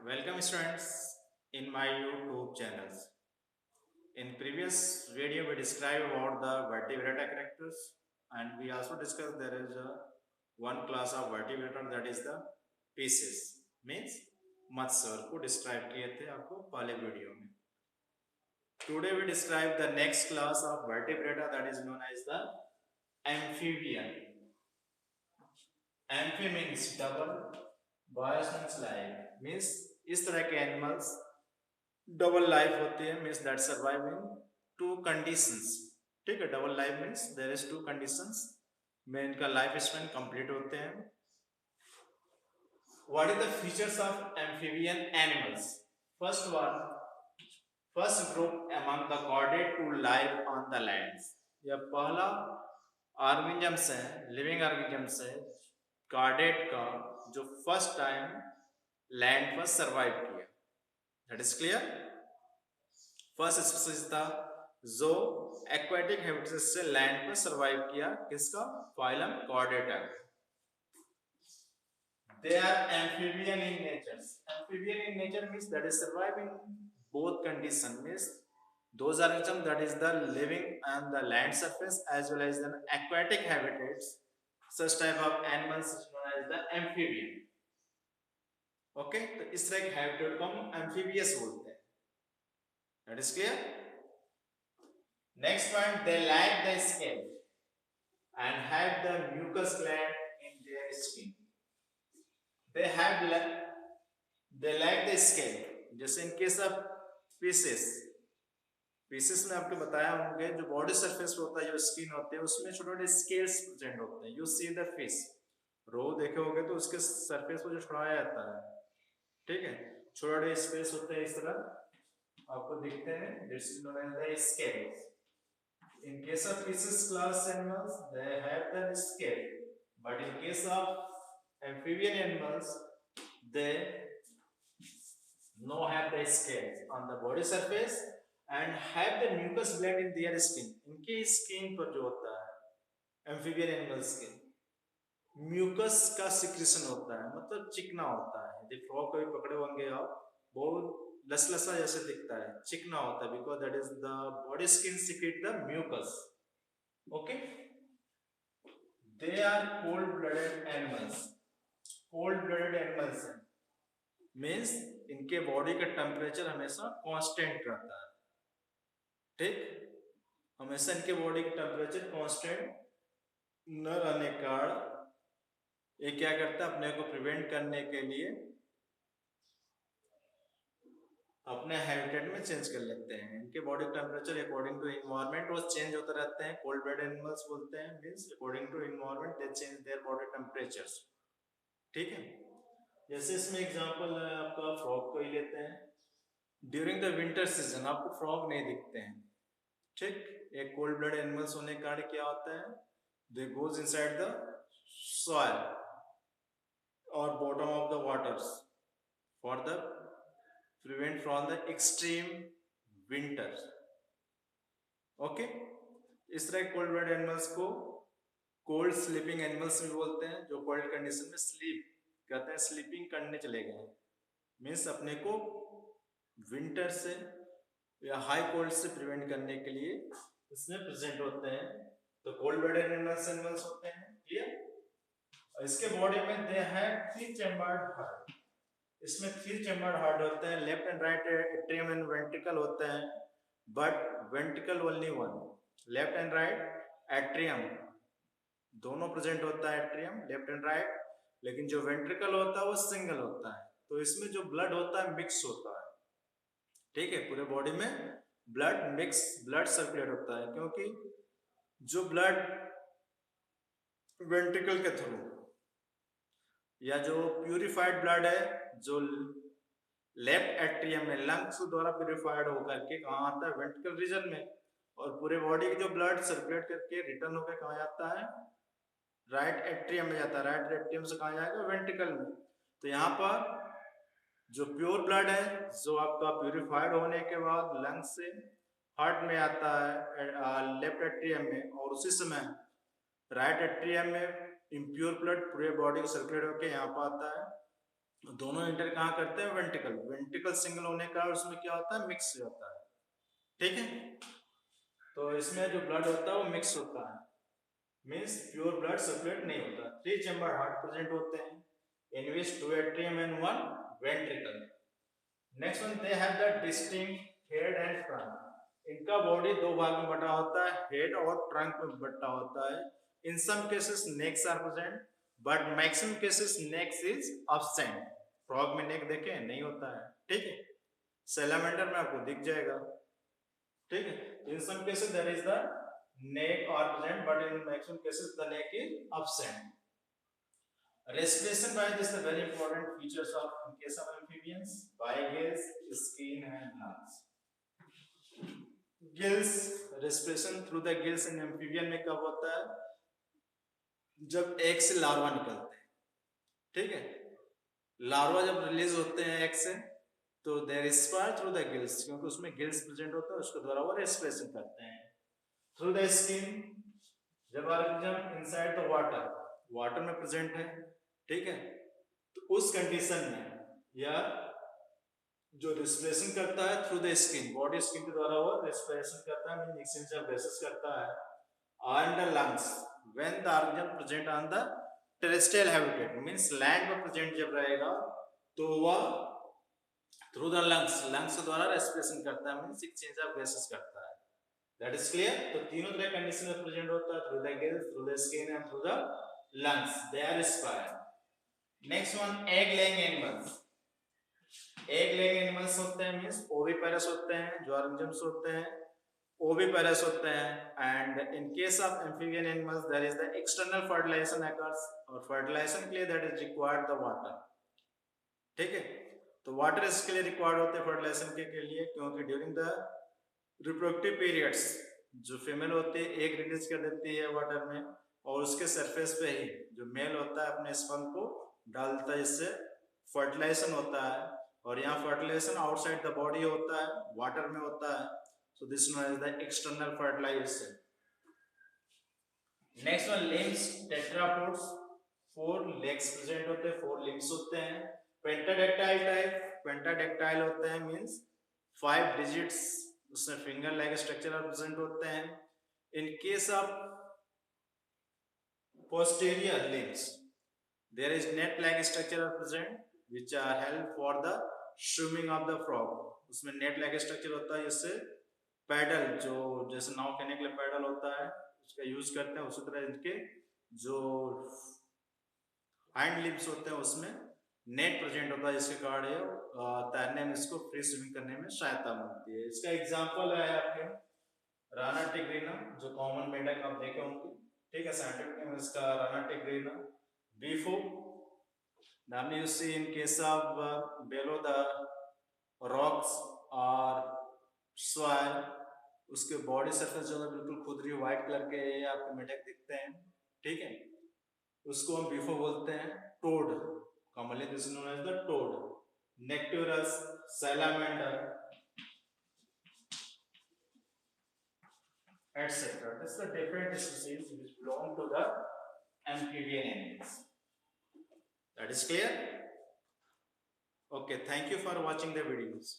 Welcome students in my YouTube channels. In previous video we described about the vertebrata characters and we also discussed there is one class of vertebrata that is the pieces means मत्स्य को describe किए थे आपको पहले video में. Today we describe the next class of vertebrata that is known as the amphibian. Amphi means double, bias means life means इस तरह के animals double life होती है means that survive in two conditions. ठीक है, double life means there is two conditions में इनका life span complete होते हैं. What is the features of amphibian animals? First one, first group among the chordate to live on the lands. यह पहला organisms है, living organisms है chordate का जो फर्स्ट टाइम लैंड पर सर्वाइव किया. That is clear. First species था जो एक्वाटिक हैबिटेट से लैंड पर सरवाइव किया, किसका? Phylum chordata. They are amphibian in nature. Amphibian in nature means that is survive in both condition means those organisms that is the living on the land surface as well as the aquatic habitats. Such type of animals is known as the amphibian. Okay, तो इस तरह के habitat को हम amphibious बोलते हैं. That is clear. Next point, they lack the skin and have the mucus gland in their skin. They lack the skin. जैसे in case of fishes में आपको बताया होंगे जो बॉडी सरफेस होता है, जो स्किन होते हैं उसमें छोटे-छोटे स्केल्स प्रेजेंट होते हैं. यू सी द फिश रो देखे होंगे तो उसके सरफेस को जो छुड़ाया जाता है, ठीक है, छोटे स्पेस होते हैं इस तरह आपको दिखते हैं. This is known as the scales. In case of fishes class animals, they have the scale, but in case of amphibian animals, they no have the scales on the body surface and have the mucus gland in their skin. इनके skin पर जो होता है amphibian animals के mucus का secretion होता है, मतलब चिकना होता है. यदि फ्रॉग कभी पकड़े होंगे आप, बहुत लसलसा जैसे दिखता है, चिकना होता है, because that is the body skin secrete the mucus. Okay, they are cold blooded animals. Cold blooded animals हैं मीन्स इनके बॉडी का टेम्परेचर हमेशा कांस्टेंट रहता है. ठीक, हमेशा इनके बॉडी का टेम्परेचर कांस्टेंट न रहने का कारण ये क्या करता है, अपने को प्रिवेंट करने के लिए अपने हैबिटेट में चेंज कर लेते हैं. इनके body temperature according to environment वो चेंज होते रहते हैं. कोल्ड ब्लडेड एनिमल्स बोलते हैं means according to environment they change their body temperatures. ठीक है, जैसे इसमें एग्जांपल है आपका फ्रॉग को ही लेते हैं. ड्यूरिंग द विंटर सीजन आपको फ्रॉग नहीं दिखते हैं. ठीक, एक कोल्ड ब्लडेड एनिमल्स होने के कारण क्या होता है, they goes inside the soil or bottom of the waters for the prevent from the extreme winter. Okay, इस तरह कोल्ड ब्लडेड एनिमल्स को कोल्ड स्लीपिंग एनिमल्स भी बोलते हैं, जो कोल्ड कंडीशन में स्लीप कहते हैं, स्लीपिंग करने चले गए मीन्स अपने को विंटर से या हाई कोल्ड से प्रिवेंट करने के लिए इसमें प्रेजेंट होते हैं. तो कोल्ड ब्लडेड एनिमल्स होते हैं. क्लियर. इसके बॉडी में they have three chambered heart. इसमें थ्री चैम्बर्ड हार्ट होते हैं. Left and right atrium and ventricle होते हैं, but ventricle only one. Left and right atrium दोनों प्रेजेंट होता है, एट्रियम लेफ्ट एंड राइट, लेकिन जो वेंट्रिकल होता है वो सिंगल होता है. तो इसमें जो ब्लड होता है मिक्स होता है. ठीक है, पूरे बॉडी में ब्लड मिक्स ब्लड सर्कुलेट होता है, क्योंकि जो ब्लड वेंट्रिकल के थ्रू या जो प्यूरिफाइड ब्लड है जो लेफ्ट एट्रियम में लंग्स द्वारा प्यूरिफाइड होकर के कहाँ आता है, वेंट्रिकल रीजन में, और पूरे बॉडी की जो ब्लड सर्कुलेट करके रिटर्न होकर कहाँ जाता है, राइट एट्रियम में जाता है. राइट एट्रियम से कहाँ जाएगा, वेंट्रिकल में. तो यहाँ पर जो प्योर ब्लड है जो आपका प्यूरिफाइड होने के बाद लंग्स से हार्ट में आता है लेफ्ट एट्रियम में, और उसी समय राइट एट्रियम में इम्प्योर ब्लड पूरे बॉडी को सर्कुलेट होकर यहाँ पर आता है दोनों इंटर कहाँ करते हैं, वेंट्रिकल। वेंट्रिकल सिंगल होने का उसमें क्या होता है, मिक्स होता है, ठीक है। तो इसमें जो ब्लड होता है वो मिक्स होता है, मीन्स प्योर ब्लड सर्कुलेट नहीं होता। 3 चैम्बर हार्ट प्रेजेंट होते हैं, इन विच 2 atrium and 1 ventricle. Next one, they have the distinct head and trunk. इनका बॉडी दो भाग में बटा होता है, हेड और ट्रंक में बटा होता है। In some cases nex are present, but maximum cases nex is absent. Frog में नेक देखे नहीं होता है, ठीक है। सैलामेंडर में आपको दिख जाएगा, ठीक है। In some cases there is the neck are present, but in maximum cases the neck is absent. Respiration by this is the very important features of in case of amphibians, by gills, skin and lungs. Gills, respiration through the gills in amphibian में कब होता है, जब egg से larva निकलते हैं, ठीक है। लार्वा जब रिलीज होते हैं एग से तो दे रेस्पायर थ्रू द गिल्स, क्योंकि उसमें गिल्स प्रेजेंट होता है, उसके द्वारा वो रेस्पिरेशन करते हैं। थ्रू द स्किन, जब organism inside the water, water में प्रेजेंट है, ठीक है, तो उस कंडीशन में या जो रेस्पिरेशन करता है through the skin, body skin के द्वारा वो रेस्पिरेशन करता है, मीन एक्सचेंज ऑफ गैसेस करता है। On the lungs, when the organism present on the terrestrial habitat, means land पर प्रेजेंट जब रहेगा तो वह थ्रू द लंग्स, लंग्स के द्वारा रेस्पिरेशन करता है, मींस एक्सचेंज ऑफ गैसेस करता है। That is clear. तो तीनों तरह कंडीशन में प्रेजेंट होता है, through the gills, through the skin and through the lungs, they are respire. Next one, egg laying animals. Egg laying animals होते हैं मींस ओविपेरस होते हैं, जो ऑर्गेनिजम्स होते हैं ओविपेरस होते हैं। And in case of amphibian animals there is the external fertilization occurs, और फर्टिलाइजेशन के लिए that is required the water, ठीक है। तो वाटर इसके लिए रिक्वायर्ड होते हैं फर्टिलाइजेशन के लिए, क्योंकि ड्यूरिंग द रिप्रोडक्टिव पीरियड्स जो फीमेल होती है एक रिलीज कर देती है वाटर में, और उसके सरफेस पे ही जो मेल होता है अपने स्पर्म को डालता है, इससे फर्टिलाइजेशन होता है। और यहाँ फर्टिलाइजेशन आउटसाइड द बॉडी होता है, वाटर में होता है, so this known as the external fertilization. Next one, limbs, tetrapods, 4 legs present होते हैं, 4 लिम्स होते हैं। पेंटाडेक्टाइल टाइप, पेंटाडेक्टाइल होते हैं मींस 5 डिजिट्स, उसमें फिंगर लाइक स्ट्रक्चर प्रेजेंट होते हैं। इन case of posterior limbs, there is net like structure are present which are help for the swimming of the frog। उसमें net like structure होता है, जिससे pedal, जो जैसे नाव खेलने के लिए पैडल होता है उसका यूज करते हैं, उसी तरह इनके जो हाइंड लिम्स होते हैं उसमें नेट प्रेजेंट होता है, जिसके कारण ये तैरने में इसको फ्री स्विमिंग करने में सहायता मिलती है। इसका एग्जांपल है आपके राना टिग्रिना, जो कॉमन मेंढक आप देखे होंगे, ठीक है। साइंटिफिक नेम इसका राना टिग्रिना बीफो। Normally you see in case of below the rocks or soil, उसके बॉडी सरफेस जो है बिल्कुल खुदरी व्हाइट कलर के आपको मेंढक दिखते हैं, ठीक है। उसको हम बीफो बोलते हैं। Toad, commonly this is known as the toad, Necturus, salamander, etc. This is the different species which belong to the amphibian animals. That is clear? Okay, thank you for watching the videos.